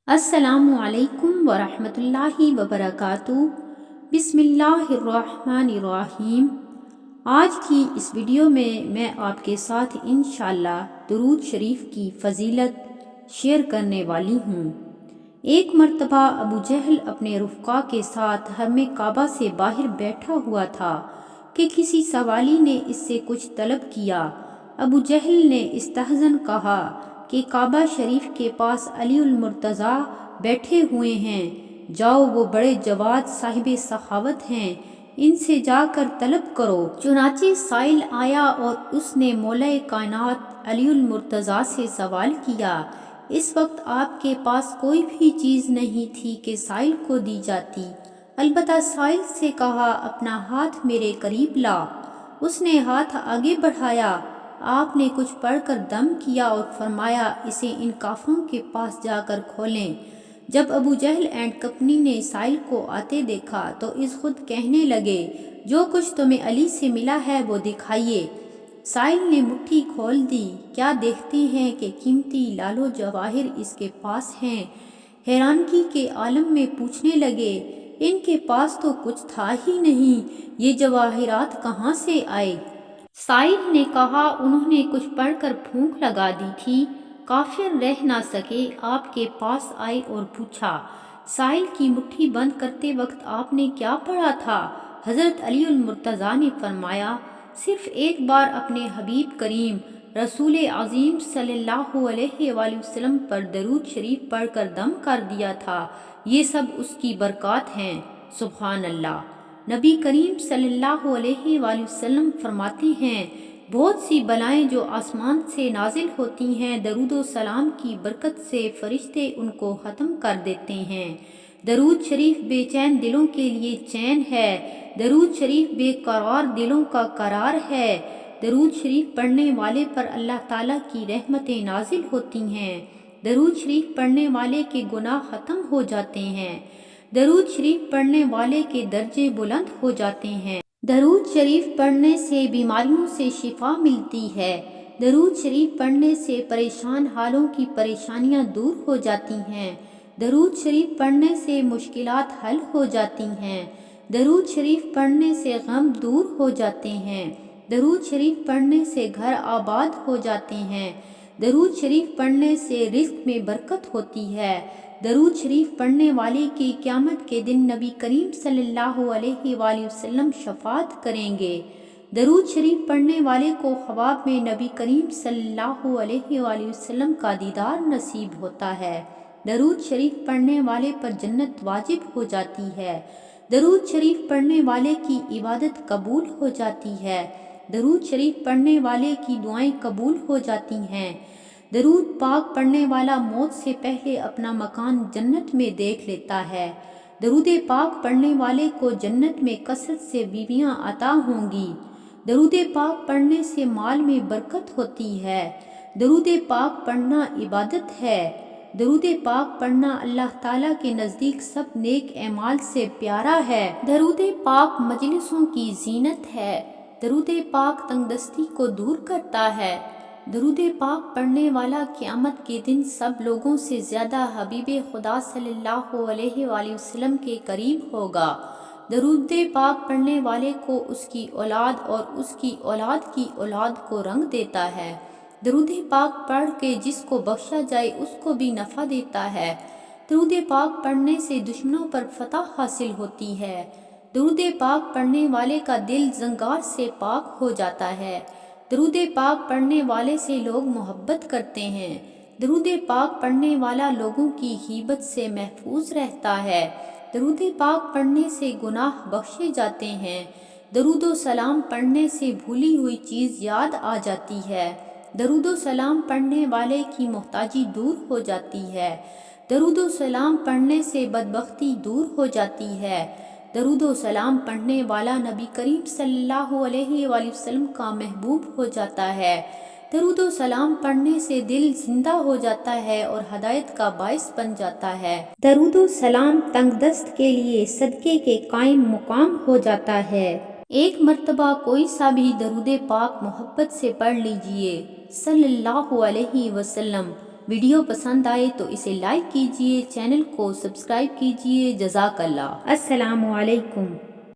السلام علیکم ورحمۃ اللہ وبرکاتہ۔ بسم اللہ الرحمن الرحیم۔ آج کی اس ویڈیو میں آپ کے ساتھ انشاءاللہ درود شریف کی فضیلت شیئر کرنے والی ہوں۔ ایک مرتبہ ابو جہل اپنے رفقا کے ساتھ حرم کعبہ سے باہر بیٹھا ہوا تھا کہ کسی سوالی نے اس سے کچھ طلب کیا۔ ابو جہل نے استحزن کہا کہ کعبہ شریف کے پاس علی المرتضیٰ بیٹھے ہوئے ہیں، جاؤ وہ بڑے جواد صاحب سخاوت ہیں، ان سے جا کر طلب کرو۔ چنانچہ سائل آیا اور اس نے مولا کائنات علی المرتضیٰ سے سوال کیا۔ اس وقت آپ کے پاس کوئی بھی چیز نہیں تھی کہ سائل کو دی جاتی، البتہ سائل سے کہا اپنا ہاتھ میرے قریب لا۔ اس نے ہاتھ آگے بڑھایا، آپ نے کچھ پڑھ کر دم کیا اور فرمایا اسے ان کافروں کے پاس جا کر کھولیں۔ جب ابو جہل اینڈ کمپنی نے سائل کو آتے دیکھا تو اس خود کہنے لگے جو کچھ تمہیں علی سے ملا ہے وہ دکھائیے۔ سائل نے مٹھی کھول دی، کیا دیکھتے ہیں کہ قیمتی لال و جواہر اس کے پاس ہیں۔ حیرانگی کے عالم میں پوچھنے لگے ان کے پاس تو کچھ تھا ہی نہیں، یہ جواہرات کہاں سے آئے؟ سائل نے کہا انہوں نے کچھ پڑھ کر پھونک لگا دی تھی۔ کافر رہ نہ سکے، آپ کے پاس آئے اور پوچھا سائل کی مٹھی بند کرتے وقت آپ نے کیا پڑھا تھا؟ حضرت علی المرتضیٰ نے فرمایا صرف ایک بار اپنے حبیب کریم رسول عظیم صلی اللہ علیہ وآلہ وسلم پر درود شریف پڑھ کر دم کر دیا تھا، یہ سب اس کی برکات ہیں۔ سبحان اللہ۔ نبی کریم صلی اللہ علیہ وآلہ وسلم فرماتے ہیں بہت سی بلائیں جو آسمان سے نازل ہوتی ہیں، درود و سلام کی برکت سے فرشتے ان کو ختم کر دیتے ہیں۔ درود شریف بے چین دلوں کے لیے چین ہے، درود شریف بے قرار دلوں کا قرار ہے۔ درود شریف پڑھنے والے پر اللہ تعالیٰ کی رحمتیں نازل ہوتی ہیں، درود شریف پڑھنے والے کے گناہ ختم ہو جاتے ہیں، درود شریف پڑھنے والے کے درجے بلند ہو جاتے ہیں، درود شریف پڑھنے سے بیماریوں سے شفا ملتی ہے، درود شریف پڑھنے سے پریشان حالوں کی پریشانیاں دور ہو جاتی ہیں، درود شریف پڑھنے سے مشکلات حل ہو جاتی ہیں، درود شریف پڑھنے سے غم دور ہو جاتے ہیں، درود شریف پڑھنے سے گھر آباد ہو جاتے ہیں، درود شریف پڑھنے سے رزق میں برکت ہوتی ہے، درود شریف پڑھنے والے کی قیامت کے دن نبی کریم صلی اللہ علیہ وآلہ وسلم شفاعت کریں گے۔ درود شریف پڑھنے والے کو خواب میں نبی کریم صلی اللہ علیہ وآلہ وسلم کا دیدار نصیب ہوتا ہے، درود شریف پڑھنے والے پر جنت واجب ہو جاتی ہے، درود شریف پڑھنے والے کی عبادت قبول ہو جاتی ہے، درود شریف پڑھنے والے کی دعائیں قبول ہو جاتی ہیں، درود پاک پڑھنے والا موت سے پہلے اپنا مکان جنت میں دیکھ لیتا ہے، درود پاک پڑھنے والے کو جنت میں کثرت سے بیویاں عطا ہوں گی، درود پاک پڑھنے سے مال میں برکت ہوتی ہے، درود پاک پڑھنا عبادت ہے، درود پاک پڑھنا اللہ تعالیٰ کے نزدیک سب نیک اعمال سے پیارا ہے، درود پاک مجلسوں کی زینت ہے، درود پاک تنگدستی کو دور کرتا ہے، درود پاک پڑھنے والا قیامت کے دن سب لوگوں سے زیادہ حبیب خدا صلی اللہ علیہ وآلہ وسلم کے قریب ہوگا، درود پاک پڑھنے والے کو اس کی اولاد اور اس کی اولاد کی اولاد کو رنگ دیتا ہے، درود پاک پڑھ کے جس کو بخشا جائے اس کو بھی نفع دیتا ہے، درود پاک پڑھنے سے دشمنوں پر فتح حاصل ہوتی ہے، درود پاک پڑھنے والے کا دل زنگار سے پاک ہو جاتا ہے، درود پاک پڑھنے والے سے لوگ محبت کرتے ہیں، درود پاک پڑھنے والا لوگوں کی غیبت سے محفوظ رہتا ہے، درود پاک پڑھنے سے گناہ بخشے جاتے ہیں، درود و سلام پڑھنے سے بھولی ہوئی چیز یاد آ جاتی ہے، درود و سلام پڑھنے والے کی محتاجی دور ہو جاتی ہے، درود و سلام پڑھنے سے بدبختی دور ہو جاتی ہے، درود و سلام پڑھنے والا نبی کریم صلی اللہ علیہ وآلہ وسلم کا محبوب ہو جاتا ہے، درود و سلام پڑھنے سے دل زندہ ہو جاتا ہے اور ہدایت کا باعث بن جاتا ہے، درود و سلام تنگ دست کے لیے صدقے کے قائم مقام ہو جاتا ہے۔ ایک مرتبہ کوئی سا بھی درود پاک محبت سے پڑھ لیجئے صلی اللہ علیہ وسلم، ویڈیو پسند آئے تو اسے لائک کیجیے، چینل کو سبسکرائب کیجیے۔ جزاک اللہ۔ السلام علیکم۔